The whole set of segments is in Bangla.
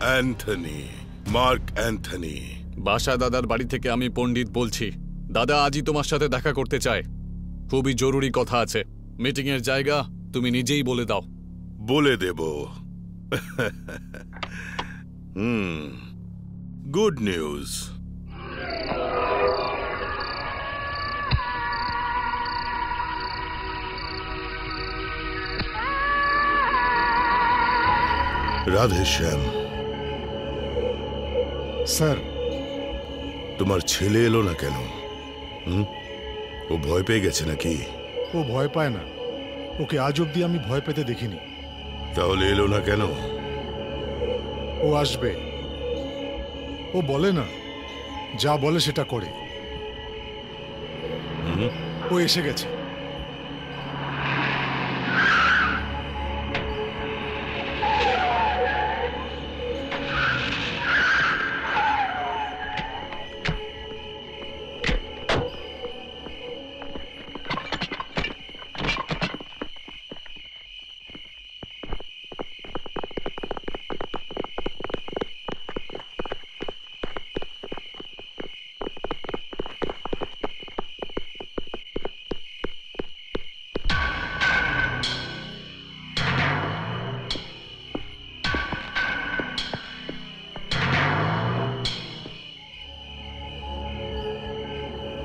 Anthony, mark Anthony. বাসা দাদার বাড়ি থেকে আমি পণ্ডিত বলছি। দাদা আজই তোমার সাথে দেখা করতে চায়, খুবই জরুরি কথা আছে। মিটিং এর জায়গা তুমি নিজেই বলে দাও। বলে দেব। Good news. রাধেশ্যাম স্যার, তোমার ছেলে এলো না কেন? ও ভয় পেয়ে গেছে নাকি? ও ভয় পায় না, ওকে আজ অব্দি আমি ভয় পেতে দেখিনি। তাহলে এলো না কেন? ও আসবে, ও বলে না, যা বলে সেটা করে। ও এসে গেছে।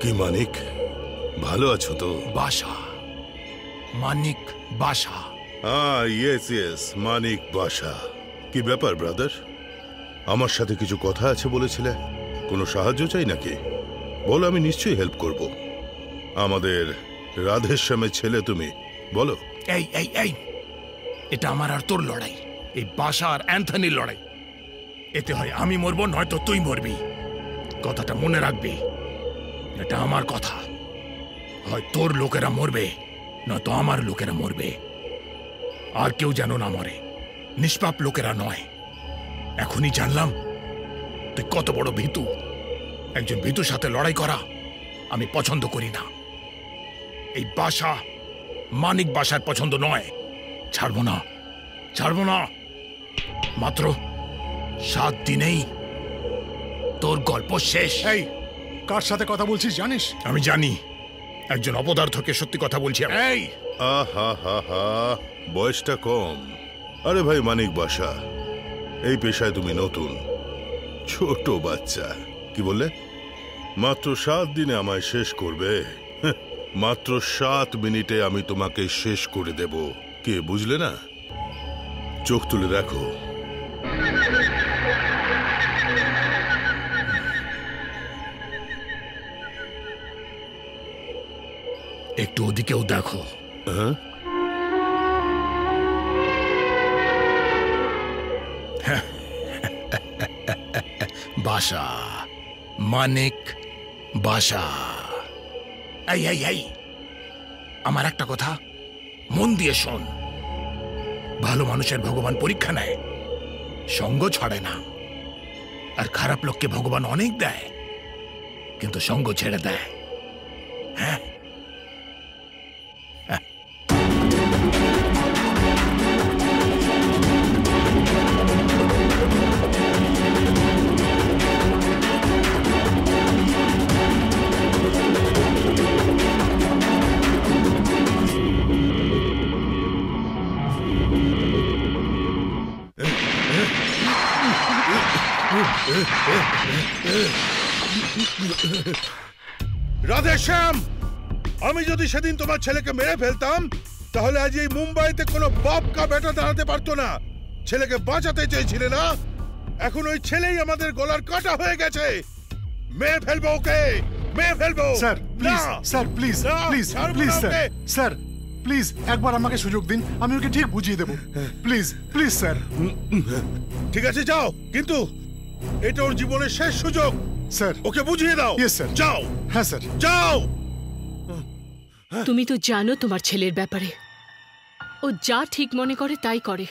কি মানিক, ভালো আছো তো? বাসা, মানিক বাসা। ইয়েস ইয়েস, মানিক বাসা। কি ব্যাপার ব্রাদার, আমার সাথে কিছু কথা আছে বলেছিলে? কোনো সাহায্য চাই নাকি? বলো, আমি নিশ্চয়ই হেল্প করব। আমাদের রাধেশ্যামের ছেলে তুমি, বলো। এই এই এই, এটা আমার আর তোর লড়াই, এই বাসা আর অ্যান্থনির লড়াই। এতে হয় আমি মরবো, নয়তো তুই মরবি। কথাটা মনে রাখবি, এটা আমার কথা। হয় তোর লোকেরা মরবে, নয়তো আমার লোকেরা মরবে। আর কেউ যেন না মরে, নিষ্পাপ লোকেরা নয়। এখনই জানলাম তুই কত বড় ভীতু। একজন ভীতুর সাথে লড়াই করা আমি পছন্দ করি না। এই বাসা, মানিক বাসার পছন্দ নয়। ছাড়বো না, ছাড়বো না। মাত্র 7 দিনেই তোর গল্প শেষ। এই, কার সাথে কথা বলছিস জানিস? আমি জানি, একজন অপদার্থকে সত্যি কথা বলছি। এই, আহা হা হা, বয়সটা কম। আরে ভাই মানিক বাসা, এই পেশায় তুমি নতুন, ছোট বাচ্চা। কি বললে? মাত্র 7 দিনে আমায় শেষ করবে? মাত্র 7 মিনিটে আমি তোমাকে শেষ করে দেব। কে বুঝলে না? চোখ তুলে দেখো। একটু ওদিকেও দেখো। বাসা, মানিক বাসা। এই এই এই, আমার একটা কথা মন দিয়ে শোন। ভালো মানুষের ভগবান পরীক্ষা নেয়, সঙ্গ ছাড়ে না। আর খারাপ লোককে ভগবান অনেক দেয়, কিন্তু সঙ্গ ছেড়ে দেয়। হ্যাঁ, রাধেশ্যাম, আমি যদি সেদিন তোমার ছেলেকে মেরে ফেলতাম, তাহলে আজ এই মুম্বাইতে কোনো বাপ কা বেটা দাঁড়াতে পারতো না। ছেলেকে বাঁচাতে চেয়েছিলে না? এখন ওই ছেলেই আমাদের গলার কাটা হয়ে গেছে। মেরে ফেলবো ওকে, মেরে ফেলবো। Sir please, sir please, please please sir, sir please একবার আমাকে সুযোগ দিন, আমি ওকে ঠিক বুঝিয়ে দেবো। Please please sir. ঠিক আছে যাও, কিন্তু এটা ওর জীবনের শেষ সুযোগ। স্যার ওকে বুঝিয়ে দাও। Yes sir. যাও। হ্যাঁ স্যার, যাও। তুমি তো জানো তোমার ছেলের ব্যাপারে, ও যা ঠিক মনে করে তাই করে।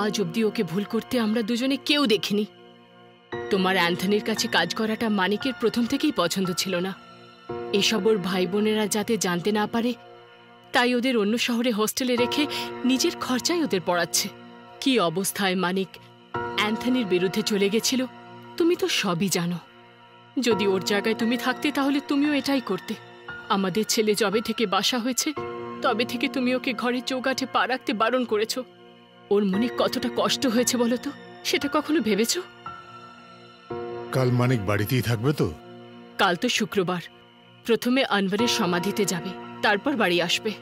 আজ অব্দি ওকে ভুল করতে আমরা দুজনে কেউ দেখিনি। তোমার অ্যান্থনির কাছে কাজ করাটা মানিকের প্রথম থেকেই পছন্দ ছিল না। এসব ওর ভাই বোনেরা যাতে জানতে না পারে, তাই ওদের অন্য শহরে হোস্টেলে রেখে নিজের খরচায় ওদের পড়াচ্ছে। কি অবস্থায় মানিক অ্যান্থনির বিরুদ্ধে চলে গেছিল, তুমি তো সবই জানো। যদি ওর জায়গায় তুমি থাকতে তাহলে তুমিও এটাই করতে। আমাদের ছেলে যবে থেকে বাসা হয়েছে তবে থেকে তুমি ওকে ঘরের চৌকাঠে পা রাখতে বারণ করেছ। ওর মনে কতটা কষ্ট হয়েছে বলো তো, সেটা কখনো ভেবেছ? কাল মানিক বাড়িতেই থাকবে তো? কাল তো শুক্রবার, প্রথমে আনওয়ারের সমাধিতে যাবে, তারপর বাড়ি আসবে।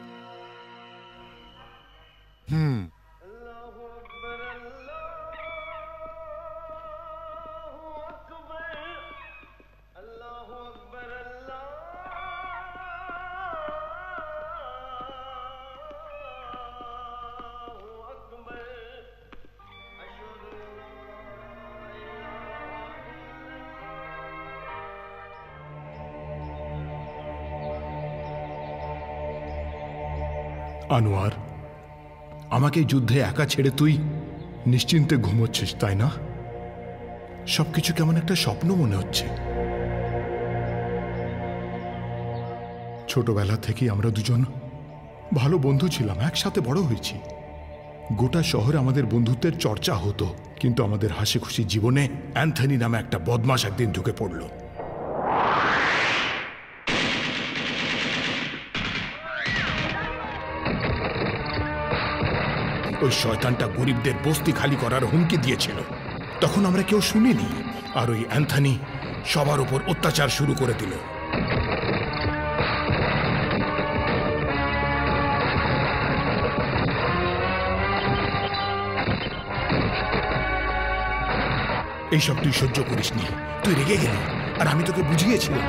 আনোয়ার, আমাকে যুদ্ধে একা ছেড়ে তুই নিশ্চিন্তে ঘুমোচ্ছিস, তাই না? সবকিছু কেমন একটা স্বপ্ন মনে হচ্ছে। ছোটবেলা থেকেই আমরা দুজন ভালো বন্ধু ছিলাম, একসাথে বড় হয়েছি। গোটা শহরে আমাদের বন্ধুত্বের চর্চা হতো, কিন্তু আমাদের হাসি খুশি জীবনে অ্যান্থনি নামে একটা বদমাশ একদিন ঢুকে পড়ল। ওই শয়তানটা গরিবদের বস্তি খালি করার হুমকি দিয়েছিল। তখন আমরা কেউ শুনিনি, আর ওই অ্যান্থনি সবার উপর অত্যাচার শুরু করে দিল। এইসব তুই সহ্য করিসনি, তুই রেগে গেলি, আর আমি তোকে বুঝিয়েছিলাম।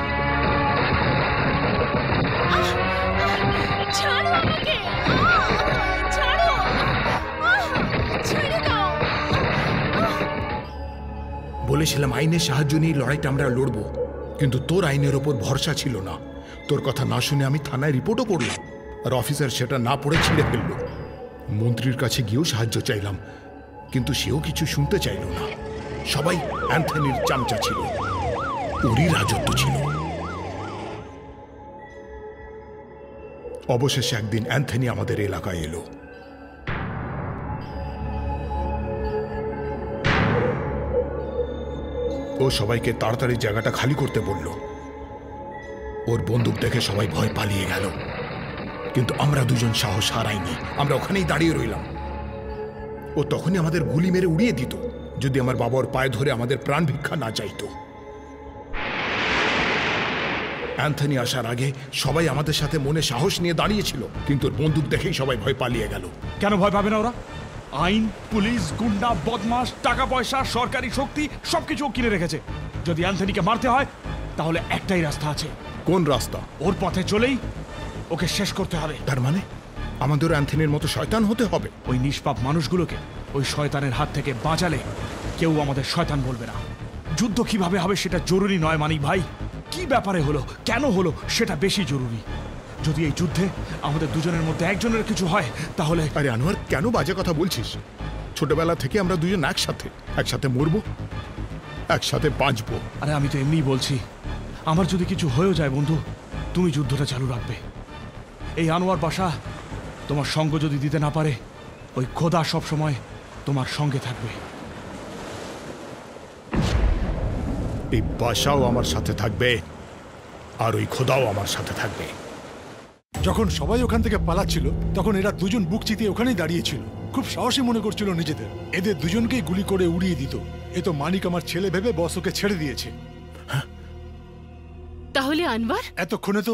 বলেছিলাম আইনের সাহায্য নিয়ে লড়াইটা আমরা লড়ব, কিন্তু তোর আইনের ওপর ভরসা ছিল না। তোর কথা না শুনে আমি থানায় রিপোর্টও করলাম, আর অফিসার সেটা না পড়ে ছিঁড়ে ফেলল। মন্ত্রীর কাছে গিয়েও সাহায্য চাইলাম, কিন্তু সেও কিছু শুনতে চাইল না। সবাই অ্যান্থনির চামচা ছিল, ওরই রাজত্ব ছিল। অবশেষে একদিন অ্যান্থনি আমাদের এলাকায় এলো। ও সবাইকে তাড়াতাড়ি জায়গাটা খালি করতে বলল। ওর বন্দুক দেখে সবাই ভয় পালিয়ে গেল, কিন্তু আমরা দুজন সাহস হারাইনি, আমরা ওখানেই দাঁড়িয়ে রইলাম। ও তখনই আমাদের গুলি মেরে উড়িয়ে দিত, যদি আমার বাবার পায়ে ধরে আমাদের প্রাণ ভিক্ষা না চাইতো। অ্যান্থনি আসার আগে সবাই আমাদের সাথে মনে সাহস নিয়ে দাঁড়িয়েছিল, কিন্তু ওর বন্দুক দেখেই সবাই ভয় পালিয়ে গেল। কেন ভয় পাবে না ওরা? আইন, পুলিশ, গুন্ডা, বদমাস, টাকা পয়সা, সরকারি শক্তি সবকিছু কিনে রেখেছে। যদি অ্যান্থনিকে মারতে হয় তাহলে একটাই রাস্তা আছে। কোন রাস্তা? ওর পথে চলেই ওকে শেষ করতে হবে। তার মানে আমাদের অ্যান্থনির মতো শয়তান হতে হবে? ওই নিষ্পাপ মানুষগুলোকে ওই শয়তানের হাত থেকে বাঁচালে কেউ আমাদের শয়তান বলবে না। যুদ্ধ কিভাবে হবে সেটা জরুরি নয় মানিক ভাই, কি ব্যাপারে হলো, কেন হলো সেটা বেশি জরুরি। যদি এই যুদ্ধে আমাদের দুজনের মধ্যে একজনের কিছু হয় তাহলে... আরে আনোয়ার, কেন বাজে কথা বলছিস? ছোটবেলা থেকে আমরা দুজন একসাথে মরবো, একসাথে বাঁচবো। আরে আমি তো এমনিই বলছি, আমার যদি কিছু হয়েও যায় বন্ধু, তুমি যুদ্ধটা চালু রাখবে। এই আনোয়ার বাসা তোমার সঙ্গ যদি দিতে না পারে, ওই খোদা সব সময় তোমার সঙ্গে থাকবে। এই বাসাও আমার সাথে থাকবে, আর ওই খোদাও আমার সাথে থাকবে। যখন সবাই ওখান থেকে পালাচ্ছিল তখন এরা দুজন বুক চিতিয়ে ওখানেই দাঁড়িয়েছিল, খুব সাহসী মনে করছিল নিজেদের। এদের দুজনকেই গুলি করে উড়িয়ে দিত। এ তো মানিক আমার ছেলে ভেবে বস ওকে ছেড়ে দিয়েছে। তাহলে আনওয়ার এতক্ষণে তো...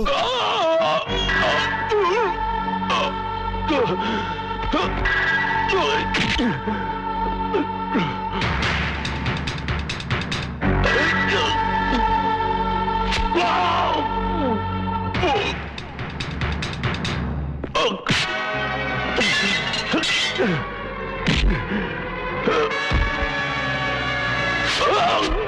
Oh!